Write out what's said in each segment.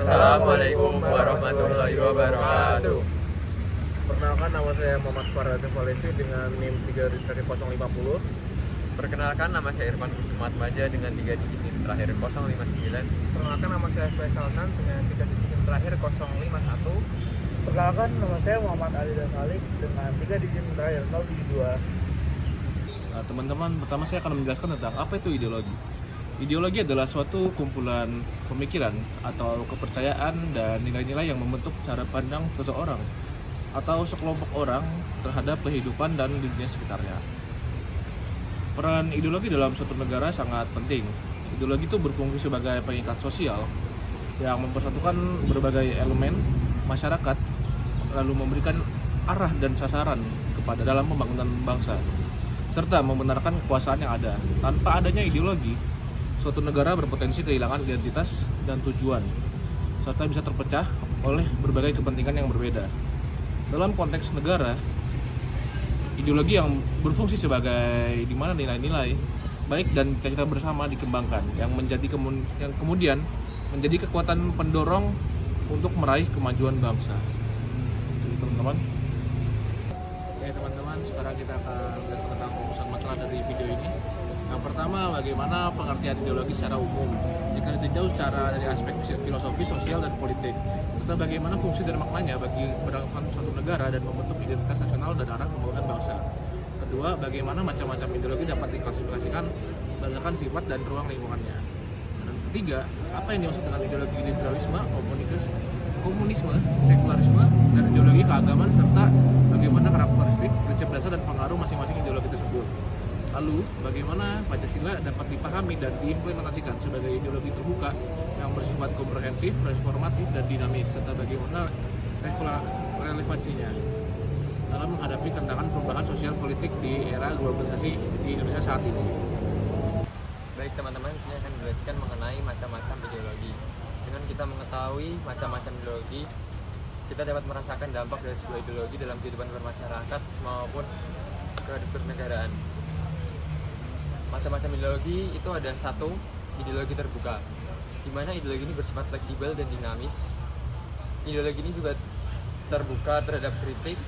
Assalamualaikum warahmatullahi wabarakatuh. Perkenalkan, nama saya Muhammad Farhadi Valevi dengan NIM 3.050. Perkenalkan, nama saya Irfan Kusumatmaja dengan 3 digit NIM terakhir 059. Perkenalkan, nama saya Faisal Nan dengan 3 digit NIM terakhir 051. Perkenalkan, nama saya Muhammad Ali Dasalik dengan 3 digit NIM terakhir 072. Nah, teman-teman, pertama saya akan menjelaskan tentang apa itu ideologi. Ideologi adalah suatu kumpulan pemikiran atau kepercayaan dan nilai-nilai yang membentuk cara pandang seseorang atau sekelompok orang terhadap kehidupan dan dunia sekitarnya. Peran ideologi dalam suatu negara sangat penting. Ideologi itu berfungsi sebagai pengikat sosial yang mempersatukan berbagai elemen masyarakat, lalu memberikan arah dan sasaran kepada dalam pembangunan bangsa, serta membenarkan kekuasaan yang ada. Tanpa adanya ideologi, suatu negara berpotensi kehilangan identitas dan tujuan, serta bisa terpecah oleh berbagai kepentingan yang berbeda. Dalam konteks negara, ideologi yang berfungsi sebagai di mana nilai-nilai baik dan cita-cita bersama dikembangkan, yang kemudian menjadi kekuatan pendorong untuk meraih kemajuan bangsa. Jadi teman-teman, sekarang kita akan lihat tentang rumusan masalah dari video ini. Yang pertama, bagaimana pengertian ideologi secara umum jika ditinjau secara dari aspek filosofi, sosial, dan politik, serta bagaimana fungsi dan maknanya bagi perkembangan suatu negara dan membentuk identitas nasional dan arah pembangunan bangsa. Kedua, bagaimana macam-macam ideologi dapat diklasifikasikan berdasarkan sifat dan ruang lingkungannya. Dan ketiga, apa yang dimaksud dengan ideologi liberalisme, komunisme, sekularisme, dan ideologi keagamaan, serta bagaimana karakteristik, prinsip dasar, dan pengaruh masing-masing ideologi tersebut. Lalu, bagaimana Pancasila dapat dipahami dan diimplementasikan sebagai ideologi terbuka yang bersifat komprehensif, transformatif, dan dinamis, serta bagaimana relevansinya dalam menghadapi tantangan perubahan sosial politik di era globalisasi di Indonesia saat ini. Baik teman-teman, saya akan menjelaskan mengenai macam-macam ideologi. Dengan kita mengetahui macam-macam ideologi, kita dapat merasakan dampak dari sebuah ideologi dalam kehidupan bermasyarakat maupun kenegaraan. Macam-macam ideologi itu ada satu, ideologi terbuka, di mana ideologi ini bersifat fleksibel dan dinamis. Ideologi ini juga terbuka terhadap kritik,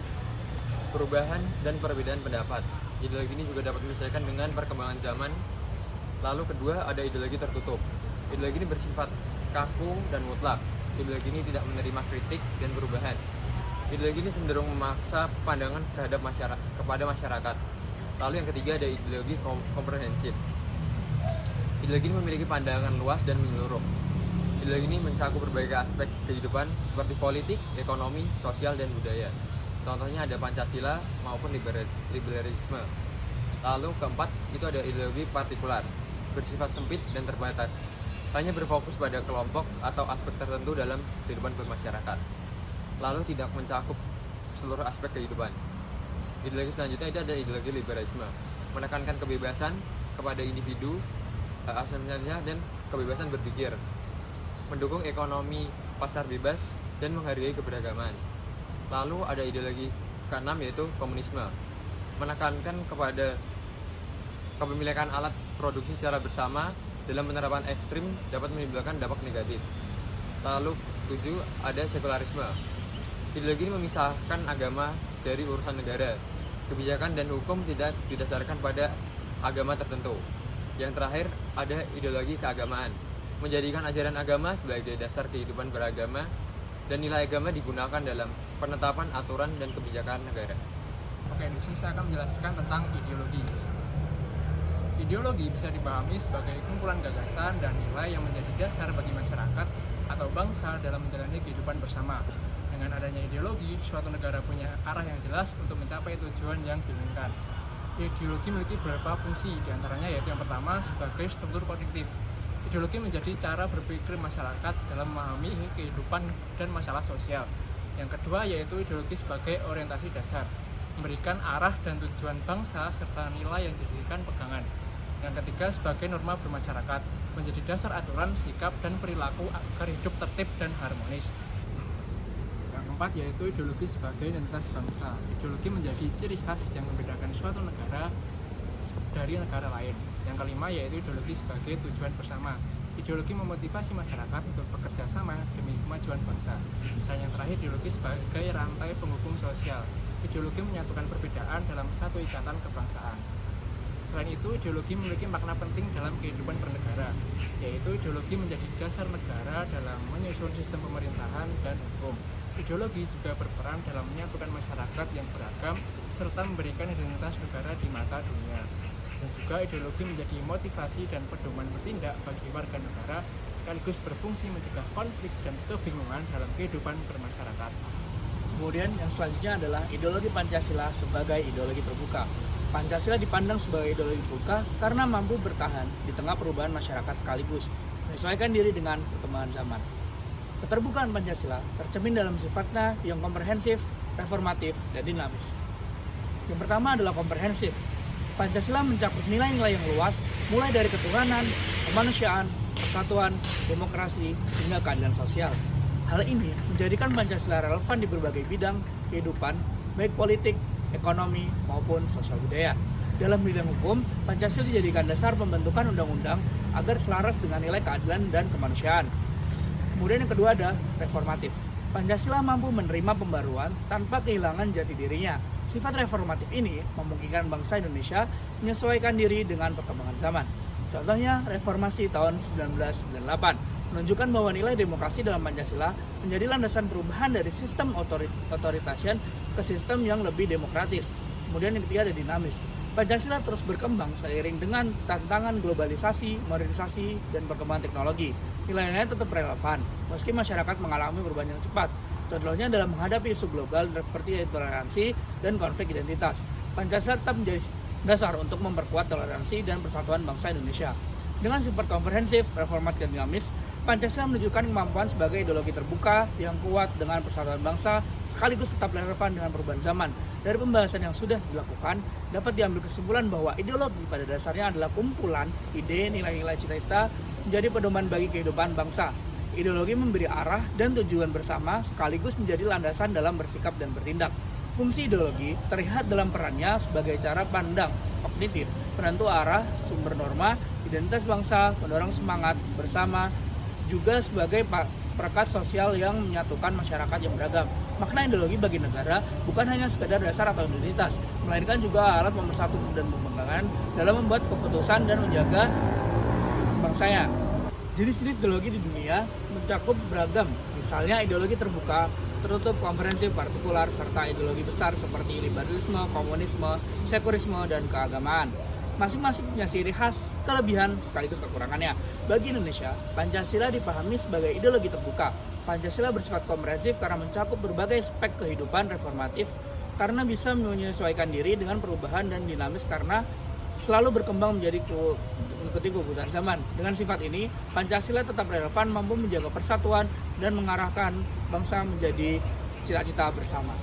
perubahan, dan perbedaan pendapat. Ideologi ini juga dapat menyesuaikan dengan perkembangan zaman. Lalu kedua, ada ideologi tertutup. Ideologi ini bersifat kaku dan mutlak. Ideologi ini tidak menerima kritik dan perubahan. Ideologi ini cenderung memaksa pandangan kepada masyarakat. Lalu yang ketiga, ada ideologi komprehensif. Ideologi ini memiliki pandangan luas dan menyeluruh. Ideologi ini mencakup berbagai aspek kehidupan seperti politik, ekonomi, sosial, dan budaya. Contohnya ada Pancasila maupun liberalisme. Lalu keempat, itu ada ideologi partikular, bersifat sempit dan terbatas, hanya berfokus pada kelompok atau aspek tertentu dalam kehidupan bermasyarakat. Lalu tidak mencakup seluruh aspek kehidupan. Ideologi selanjutnya itu ada ideologi liberalisme, menekankan kebebasan kepada individu, hak asasinya, dan kebebasan berpikir, mendukung ekonomi pasar bebas, dan menghargai keberagaman. Lalu ada ideologi keenam, yaitu komunisme, menekankan kepada kepemilikan alat produksi secara bersama dalam penerapan ekstrim dapat menimbulkan dampak negatif. Lalu 7, ada sekularisme. Ideologi ini memisahkan agama dari urusan negara. Kebijakan dan hukum tidak didasarkan pada agama tertentu. Yang terakhir, ada ideologi keagamaan, menjadikan ajaran agama sebagai dasar kehidupan beragama dan nilai agama digunakan dalam penetapan aturan dan kebijakan negara. Oke, di sini saya akan menjelaskan tentang ideologi. Ideologi bisa dipahami sebagai kumpulan gagasan dan nilai yang menjadi dasar bagi masyarakat atau bangsa dalam menjalani kehidupan bersama. Dengan adanya ideologi, suatu negara punya arah yang jelas untuk mencapai tujuan yang diinginkan. Ideologi memiliki beberapa fungsi, diantaranya yaitu yang pertama sebagai struktur kognitif. Ideologi menjadi cara berpikir masyarakat dalam memahami kehidupan dan masalah sosial. Yang kedua yaitu ideologi sebagai orientasi dasar, memberikan arah dan tujuan bangsa serta nilai yang dijadikan pegangan. Yang ketiga sebagai norma bermasyarakat, menjadi dasar aturan, sikap, dan perilaku agar hidup tertib dan harmonis. Yang keempat yaitu ideologi sebagai identitas bangsa. Ideologi menjadi ciri khas yang membedakan suatu negara dari negara lain. Yang kelima yaitu ideologi sebagai tujuan bersama. Ideologi memotivasi masyarakat untuk bekerja sama demi tujuan bangsa. Dan yang terakhir, ideologi sebagai rantai penghubung sosial. Ideologi menyatukan perbedaan dalam satu ikatan kebangsaan. Selain itu, ideologi memiliki makna penting dalam kehidupan bernegara, yaitu ideologi menjadi dasar negara dalam menyusun sistem pemerintahan dan hukum. Ideologi juga berperan dalam menyatukan masyarakat yang beragam serta memberikan identitas negara di mata dunia. Dan juga ideologi menjadi motivasi dan pedoman bertindak bagi warga negara, sekaligus berfungsi mencegah konflik dan kebingungan dalam kehidupan bermasyarakat. Kemudian yang selanjutnya adalah ideologi Pancasila sebagai ideologi terbuka. Pancasila dipandang sebagai ideologi terbuka karena mampu bertahan di tengah perubahan masyarakat sekaligus menyesuaikan diri dengan perkembangan zaman. Keterbukaan Pancasila tercermin dalam sifatnya yang komprehensif, reformatif, dan dinamis. Yang pertama adalah komprehensif. Pancasila mencakup nilai-nilai yang luas, mulai dari ketuhanan, kemanusiaan, persatuan, demokrasi, hingga keadilan sosial. Hal ini menjadikan Pancasila relevan di berbagai bidang kehidupan, baik politik, ekonomi, maupun sosial budaya. Dalam bidang hukum, Pancasila dijadikan dasar pembentukan undang-undang agar selaras dengan nilai keadilan dan kemanusiaan. Kemudian yang kedua ada reformatif. Pancasila mampu menerima pembaruan tanpa kehilangan jati dirinya. Sifat reformatif ini memungkinkan bangsa Indonesia menyesuaikan diri dengan perkembangan zaman. Contohnya, reformasi tahun 1998 menunjukkan bahwa nilai demokrasi dalam Pancasila menjadi landasan perubahan dari sistem otoritarian ke sistem yang lebih demokratis. Kemudian yang ketiga ada dinamis. Pancasila terus berkembang seiring dengan tantangan globalisasi, modernisasi, dan perkembangan teknologi. Nilai-nilainya tetap relevan, meski masyarakat mengalami perubahan yang cepat. Contohnya dalam menghadapi isu global seperti intoleransi dan konflik identitas. Pancasila tetap menjadi dasar untuk memperkuat toleransi dan persatuan bangsa Indonesia. Dengan sifat komprehensif, reformatif, dan dinamis, Pancasila menunjukkan kemampuan sebagai ideologi terbuka yang kuat dengan persatuan bangsa, sekaligus tetap relevan dengan perubahan zaman. Dari pembahasan yang sudah dilakukan, dapat diambil kesimpulan bahwa ideologi pada dasarnya adalah kumpulan ide, nilai-nilai cita-cita menjadi pedoman bagi kehidupan bangsa. Ideologi memberi arah dan tujuan bersama, sekaligus menjadi landasan dalam bersikap dan bertindak. Fungsi ideologi terlihat dalam perannya sebagai cara pandang kognitif, penentu arah, sumber norma, identitas bangsa, pendorong semangat bersama, juga sebagai perekat sosial yang menyatukan masyarakat yang beragam. Makna ideologi bagi negara bukan hanya sekedar dasar atau identitas, melainkan juga alat pemersatu dan pembangkangan dalam membuat keputusan dan menjaga bangsanya. Jenis-jenis ideologi di dunia mencakup beragam, misalnya ideologi terbuka, tertutup, komprehensif, partikular, serta ideologi besar seperti liberalisme, komunisme, sekulerisme, dan keagamaan. Masing-masing punya ciri khas, kelebihan, sekaligus kekurangannya. Bagi Indonesia, Pancasila dipahami sebagai ideologi terbuka. Pancasila bersifat komprehensif karena mencakup berbagai aspek kehidupan, reformatif karena bisa menyesuaikan diri dengan perubahan, dan dinamis karena selalu berkembang menjadi mengikuti kebutuhan zaman. Dengan sifat ini, Pancasila tetap relevan, mampu menjaga persatuan dan mengarahkan bangsa menjadi cita-cita bersama.